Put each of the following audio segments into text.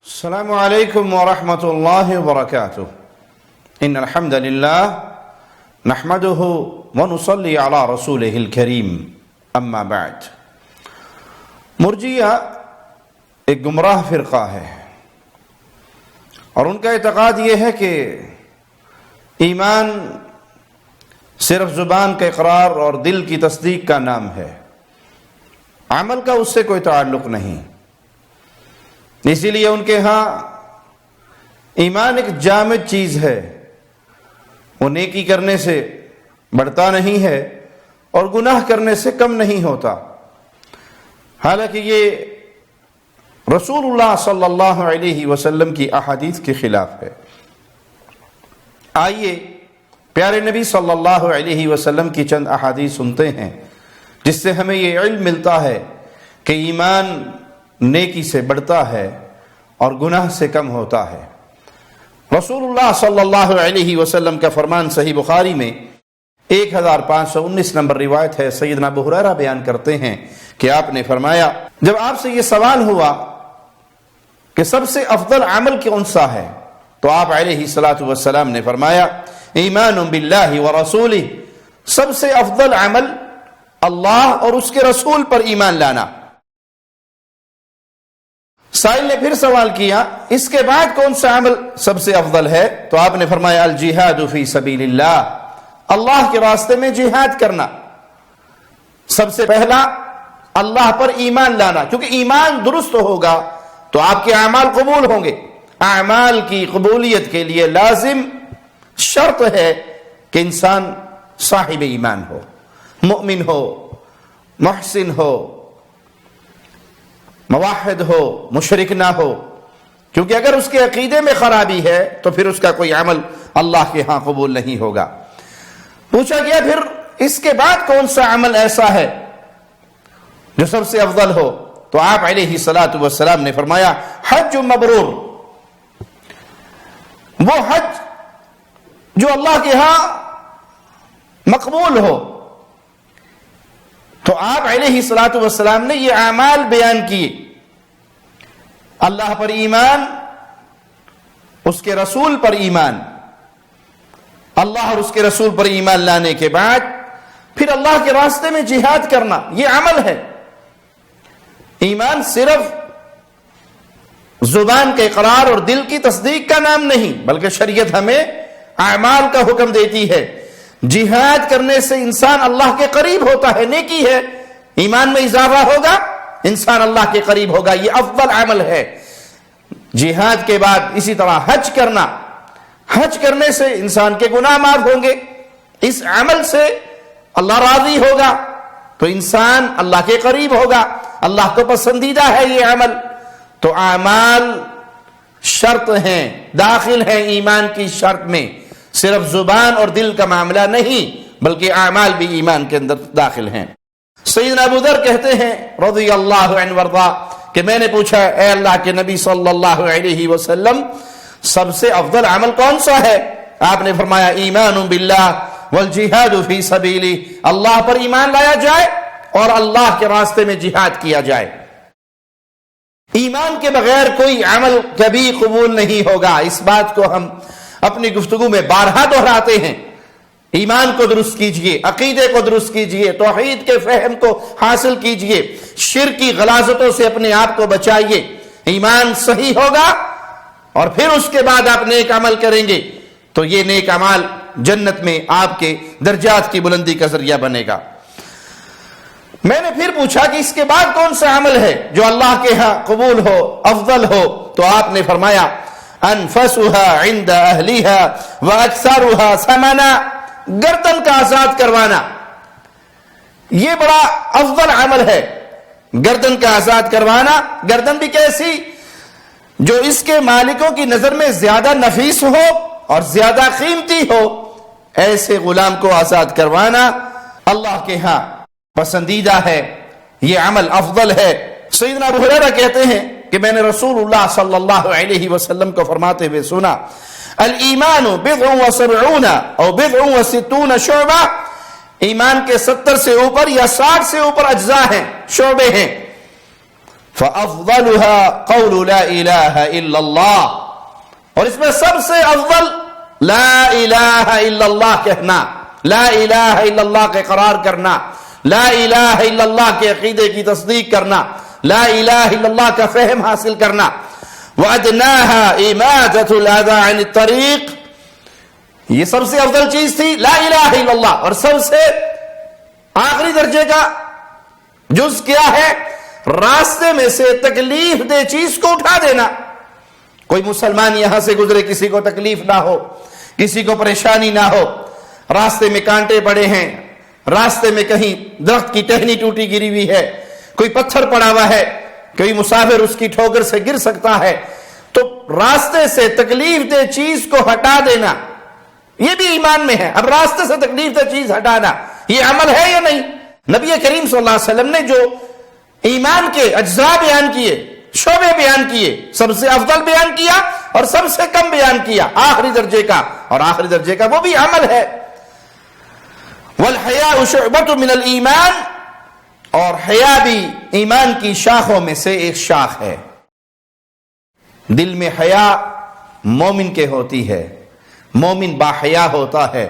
السلام علیکم ورحمۃ اللہ وبرکاتہ ان الحمد للہ نحمده ونصلی علی رسولہ الکریم اما بعد۔ مرجیہ ایک گمراہ فرقہ ہے اور ان کا اعتقاد یہ ہے کہ ایمان صرف زبان کا اقرار اور دل کی تصدیق کا نام ہے، عمل کا اس سے کوئی تعلق نہیں۔ اسی لیے ان کے ہاں ایمان ایک جامد چیز ہے، وہ نیکی کرنے سے بڑھتا نہیں ہے اور گناہ کرنے سے کم نہیں ہوتا، حالانکہ یہ رسول اللہ صلی اللہ علیہ وسلم کی احادیث کے خلاف ہے۔ آئیے پیارے نبی صلی اللہ علیہ وسلم کی چند احادیث سنتے ہیں جس سے ہمیں یہ علم ملتا ہے کہ ایمان نیکی سے بڑھتا ہے اور گناہ سے کم ہوتا ہے۔ رسول اللہ صلی اللہ علیہ وسلم کا فرمان صحیح بخاری میں 1519 نمبر روایت ہے، سیدنا ابو ہریرہ بیان کرتے ہیں کہ آپ نے فرمایا، جب آپ سے یہ سوال ہوا کہ سب سے افضل عمل کون سا ہے تو آپ علیہ الصلوۃ والسلام نے فرمایا، ایمان باللہ ورسولہ، سب سے افضل عمل اللہ اور اس کے رسول پر ایمان لانا۔ سائل نے پھر سوال کیا، اس کے بعد کون سا عمل سب سے افضل ہے تو آپ نے فرمایا، الجہاد فی سبیل اللہ، اللہ کے راستے میں جہاد کرنا۔ سب سے پہلا اللہ پر ایمان لانا، کیونکہ ایمان درست ہوگا تو آپ کے اعمال قبول ہوں گے۔ اعمال کی قبولیت کے لیے لازم شرط ہے کہ انسان صاحب ایمان ہو، مؤمن ہو، محسن ہو، موحد ہو، مشرک نہ ہو، کیونکہ اگر اس کے عقیدے میں خرابی ہے تو پھر اس کا کوئی عمل اللہ کے ہاں قبول نہیں ہوگا۔ پوچھا گیا پھر اس کے بعد کون سا عمل ایسا ہے جو سب سے افضل ہو تو آپ علیہ الصلوۃ والسلام نے فرمایا، حج مبرور، وہ حج جو اللہ کے ہاں مقبول ہو۔ تو آپ علیہ الصلوۃ والسلام نے یہ اعمال بیان کیے، اللہ پر ایمان، اس کے رسول پر ایمان، اللہ اور اس کے رسول پر ایمان لانے کے بعد پھر اللہ کے راستے میں جہاد کرنا، یہ عمل ہے۔ ایمان صرف زبان کے اقرار اور دل کی تصدیق کا نام نہیں، بلکہ شریعت ہمیں اعمال کا حکم دیتی ہے۔ جہاد کرنے سے انسان اللہ کے قریب ہوتا ہے، نیکی ہے، ایمان میں اضافہ ہوگا، انسان اللہ کے قریب ہوگا، یہ افضل عمل ہے۔ جہاد کے بعد اسی طرح حج کرنا، حج کرنے سے انسان کے گناہ معاف ہوں گے، اس عمل سے اللہ راضی ہوگا تو انسان اللہ کے قریب ہوگا، اللہ کو پسندیدہ ہے یہ عمل۔ تو اعمال شرط ہیں، داخل ہیں ایمان کی شرط میں، صرف زبان اور دل کا معاملہ نہیں بلکہ اعمال بھی ایمان کے اندر داخل ہیں۔ سیدنا ابو ذر کہتے ہیں رضی اللہ عنہ وارضا کہ میں نے پوچھا، اے اللہ کے نبی صلی اللہ علیہ وسلم، سب سے افضل عمل کون سا ہے؟ آپ نے فرمایا، ایمان باللہ والجہاد فی سبیلہ، اللہ پر ایمان لایا جائے اور اللہ کے راستے میں جہاد کیا جائے۔ ایمان کے بغیر کوئی عمل کبھی قبول نہیں ہوگا، اس بات کو ہم اپنی گفتگو میں بارہا دہراتے ہیں۔ ایمان کو درست کیجئے، عقیدے کو درست کیجئے، توحید کے فہم کو حاصل کیجئے، شرک کی غلاظتوں سے اپنے آپ کو بچائیے۔ ایمان صحیح ہوگا اور پھر اس کے بعد آپ نیک عمل کریں گے تو یہ نیک عمل جنت میں آپ کے درجات کی بلندی کا ذریعہ بنے گا۔ میں نے پھر پوچھا کہ اس کے بعد کون سا عمل ہے جو اللہ کے ہاں قبول ہو، افضل ہو تو آپ نے فرمایا، انفسها عند اہلها واکثرها ثمنا، گردن کا آزاد کروانا، یہ بڑا افضل عمل ہے۔ گردن کا آزاد کروانا، گردن بھی کیسی؟ جو اس کے مالکوں کی نظر میں زیادہ نفیس ہو اور زیادہ قیمتی ہو، ایسے غلام کو آزاد کروانا اللہ کے ہاں پسندیدہ ہے، یہ عمل افضل ہے۔ سیدنا ابو ہریرہ کہتے ہیں کہ میں نے رسول اللہ صلی اللہ علیہ وسلم کو فرماتے ہوئے سنا، الایمان بضع وسبعون او بضع وستون شعبہ، ایمان کے 70 سے اوپر یا 60 سے اوپر اجزاء ہیں، شعبے ہیں۔ فَأَفْضَلُهَا قَوْلُ لَا إِلَهَ إِلَّا اللَّهِ، اور اس میں سب سے افضل لا الہ الا اللہ کہنا، لا الہ الا اللہ کا اقرار کرنا، لا الہ الا اللہ کے عقیدے کی تصدیق کرنا، لا الہ الا اللہ کا فہم حاصل کرنا۔ وَأَدْنَاهَا إِمَاتَةُ الْأَذَى عَنِ الطَّرِيقِ، یہ سب سے افضل چیز تھی لا الہ الا اللہ، اور سب سے آخری درجے کا جز کیا ہے؟ راستے میں سے تکلیف دہ چیز کو اٹھا دینا۔ کوئی مسلمان یہاں سے گزرے، کسی کو تکلیف نہ ہو، کسی کو پریشانی نہ ہو، راستے میں کانٹے پڑے ہیں، راستے میں کہیں درخت کی ٹہنی ٹوٹی گری ہوئی ہے، کوئی پتھر پڑا ہوا ہے، کوئی مسافر اس کی ٹھوکر سے گر سکتا ہے، تو راستے سے تکلیف دہ چیز کو ہٹا دینا، یہ بھی ایمان میں ہے۔ اب راستے سے تکلیف دہ چیز ہٹانا یہ عمل ہے یا نہیں؟ نبی کریم صلی اللہ علیہ وسلم نے جو ایمان کے اجزاء بیان کیے، شعبے بیان کیے، سب سے افضل بیان کیا اور سب سے کم بیان کیا آخری درجے کا، اور آخری درجے کا وہ بھی عمل ہے۔ وَالْحَيَاءُ شُعْبَةٌ مِّنَ الْإِيمَانِ، اور حیا بھی ایمان کی شاخوں میں سے ایک شاخ ہے۔ دل میں حیا مومن کے ہوتی ہے، مومن با حیا ہوتا ہے،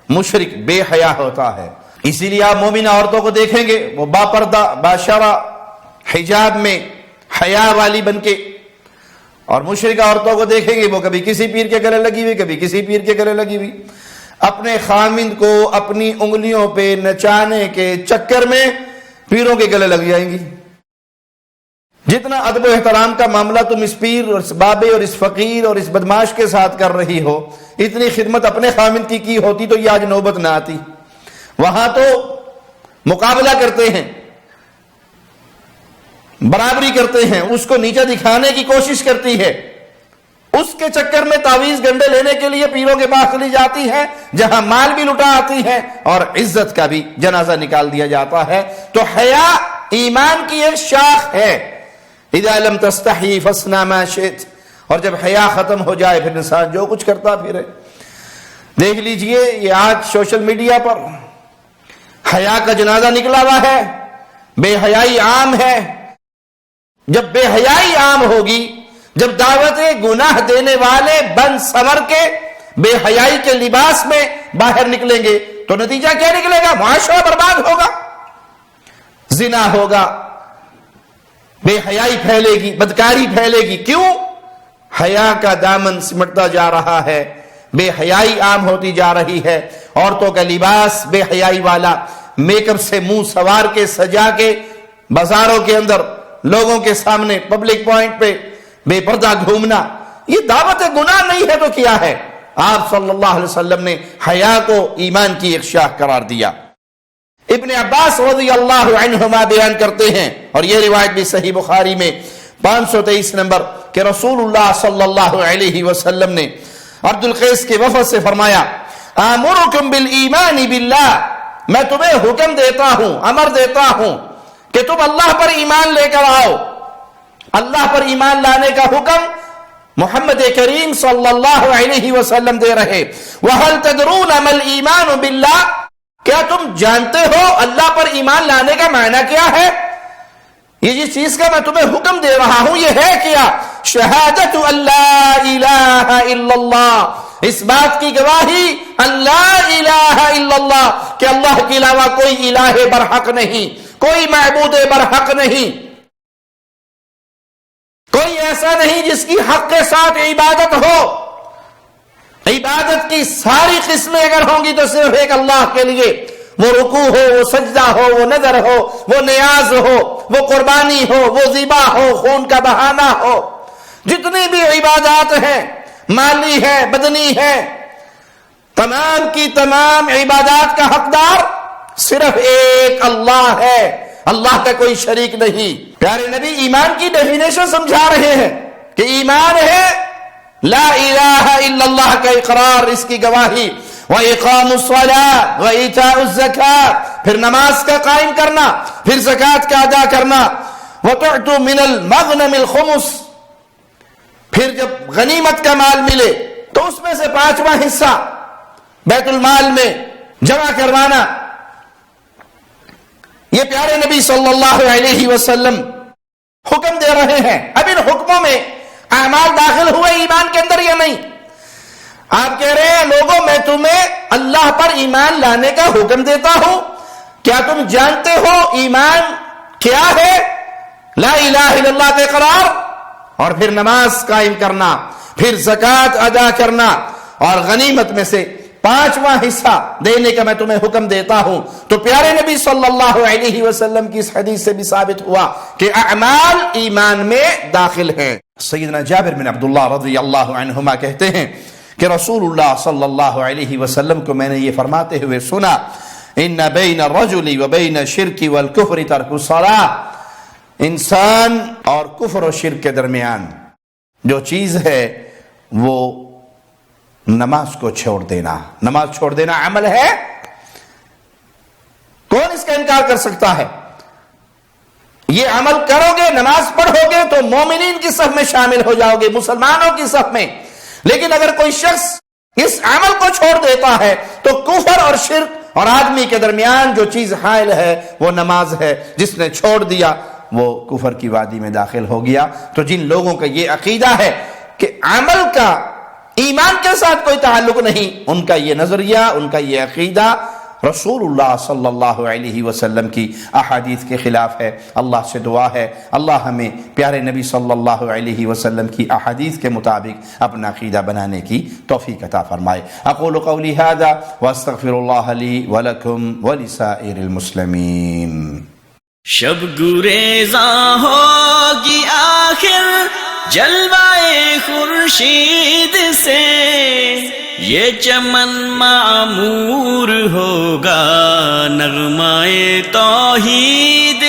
مشرک بے حیا ہوتا ہے۔ اسی لیے آپ مومن عورتوں کو دیکھیں گے وہ با پردہ با شرع حجاب میں حیا والی بن کے، اور مشرکہ عورتوں کو دیکھیں گے وہ کبھی کسی پیر کے گلے لگی ہوئی، کبھی کسی پیر کے گلے لگی ہوئی، اپنے خامند کو اپنی انگلیوں پہ نچانے کے چکر میں پیروں کے گلے لگ جائیں گی۔ جتنا ادب و احترام کا معاملہ تم اس پیر اور اس بابے اور اس فقیر اور اس بدماش کے ساتھ کر رہی ہو، اتنی خدمت اپنے خامند کی ہوتی تو یہ آج نوبت نہ آتی۔ وہاں تو مقابلہ کرتے ہیں، برابری کرتے ہیں، اس کو نیچا دکھانے کی کوشش کرتی ہے، اس کے چکر میں تعویذ گنڈے لینے کے لیے پیروں کے پاس چلی جاتی ہے، جہاں مال بھی لٹا آتی ہے اور عزت کا بھی جنازہ نکال دیا جاتا ہے۔ تو حیا ایمان کی ایک شاخ ہے۔ اذا لم تستحی فاصنع ما شئت، اور جب حیا ختم ہو جائے پھر انسان جو کچھ کرتا پھرے۔ دیکھ لیجئے یہ آج سوشل میڈیا پر حیا کا جنازہ نکلا ہوا ہے، بے حیائی عام ہے۔ جب بے حیائی عام ہوگی، جب دعوت گناہ دینے والے بن سنور کے بے حیائی کے لباس میں باہر نکلیں گے تو نتیجہ کیا نکلے گا؟ معاشرہ برباد ہوگا، زنا ہوگا، بے حیائی پھیلے گی، بدکاری پھیلے گی۔ کیوں؟ حیا کا دامن سمٹتا جا رہا ہے، بے حیائی عام ہوتی جا رہی ہے۔ عورتوں کا لباس بے حیائی والا، میک اپ سے منہ سوار کے سجا کے بازاروں کے اندر لوگوں کے سامنے پبلک پوائنٹ پہ بے پردہ گھومنا، یہ دعوت گناہ نہیں ہے تو کیا ہے؟ آپ صلی اللہ علیہ وسلم نے حیا کو ایمان کی ایک شاخ قرار دیا۔ ابن عباس رضی اللہ عنہما بیان کرتے ہیں، اور یہ روایت بھی صحیح بخاری میں 523 نمبر، کہ رسول اللہ صلی اللہ علیہ وسلم نے عبد القیس کے وفد سے فرمایا، آمرکم بالایمان باللہ، میں تمہیں حکم دیتا ہوں، امر دیتا ہوں کہ تم اللہ پر ایمان لے کر آؤ۔ اللہ پر ایمان لانے کا حکم محمد کریم صلی اللہ علیہ وسلم دے رہے۔ وَهَلْ تَدْرُونَ مَا الْإِيمَانُ بِاللَّهِ، کیا تم جانتے ہو اللہ پر ایمان لانے کا معنی کیا ہے؟ یہ جس چیز کا میں تمہیں حکم دے رہا ہوں یہ ہے کیا؟ شہادت اللہ الہ الا اللہ، اس بات کی گواہی اللہ الہ الا اللہ کہ اللہ کے علاوہ کوئی الہ برحق نہیں، کوئی معبود برحق نہیں، کوئی ایسا نہیں جس کی حق کے ساتھ عبادت ہو۔ عبادت کی ساری قسمیں اگر ہوں گی تو صرف ایک اللہ کے لیے، وہ رکوع ہو، وہ سجدہ ہو، وہ نظر ہو، وہ نیاز ہو، وہ قربانی ہو، وہ ذبح ہو، خون کا بہانا ہو، جتنی بھی عبادات ہیں، مالی ہے، بدنی ہے، تمام کی تمام عبادات کا حقدار صرف ایک اللہ ہے، اللہ کا کوئی شریک نہیں۔ پیارے نبی ایمان کی ڈیفینیشن سمجھا رہے ہیں کہ ایمان ہے لا الہ الا اللہ کا اقرار، اس کی گواہی، وَإِقَامُ الصَّلَاةِ وَإِيتَاءُ الزَّكَاةِ، پھر نماز کا قائم کرنا، پھر زکوٰۃ کا ادا کرنا، وَتُعْتُ مِنَ الْمَغْنَمِ الْخُمُسِ، پھر جب غنیمت کا مال ملے تو اس میں سے 5واں حصہ بیت المال میں جمع کروانا۔ یہ پیارے نبی صلی اللہ علیہ وسلم حکم دے رہے ہیں. اب ان حکموں میں اعمال داخل ہوئے ایمان کے اندر یا نہیں؟ آپ کہہ رہے ہیں لوگوں میں تمہیں اللہ پر ایمان لانے کا حکم دیتا ہوں، کیا تم جانتے ہو ایمان کیا ہے؟ لا الہ الا اللہ کا اقرار، اور پھر نماز قائم کرنا، پھر زکوٰۃ ادا کرنا، اور غنیمت میں سے 5واں حصہ دینے کا میں تمہیں حکم دیتا ہوں. تو پیارے نبی صلی اللہ علیہ وسلم کی اس حدیث سے بھی ثابت ہوا کہ اعمال ایمان میں داخل ہیں. سیدنا جابر بن عبداللہ رضی اللہ عنہما کہتے ہیں کہ رسول اللہ صلی اللہ علیہ وسلم کو میں نے یہ فرماتے ہوئے سنا، ان بین الرجل وبین الشرک والکفر ترک الصلاۃ، انسان اور کفر و شرک کے درمیان جو چیز ہے وہ نماز کو چھوڑ دینا. نماز چھوڑ دینا عمل ہے، کون اس کا انکار کر سکتا ہے؟ یہ عمل کرو گے، نماز پڑھو گے تو مومنین کی صف میں شامل ہو جاؤ گے، مسلمانوں کی صف میں. لیکن اگر کوئی شخص اس عمل کو چھوڑ دیتا ہے تو کفر اور شرک اور آدمی کے درمیان جو چیز حائل ہے وہ نماز ہے. جس نے چھوڑ دیا وہ کفر کی وادی میں داخل ہو گیا. تو جن لوگوں کا یہ عقیدہ ہے کہ عمل کا ایمان کے ساتھ کوئی تعلق نہیں، ان کا یہ نظریہ، ان کا یہ عقیدہ رسول اللہ صلی اللہ علیہ وسلم کی احادیث کے خلاف ہے. اللہ سے دعا ہے اللہ ہمیں پیارے نبی صلی اللہ علیہ وسلم کی احادیث کے مطابق اپنا عقیدہ بنانے کی توفیق عطا فرمائے. اقول قولی ھذا واستغفر اللہ لی ولکم ولسائر المسلمین. شب گریزاں ہوگی آخر جلوائے خورشید سے، یہ چمن معمور ہوگا نغمائے توحید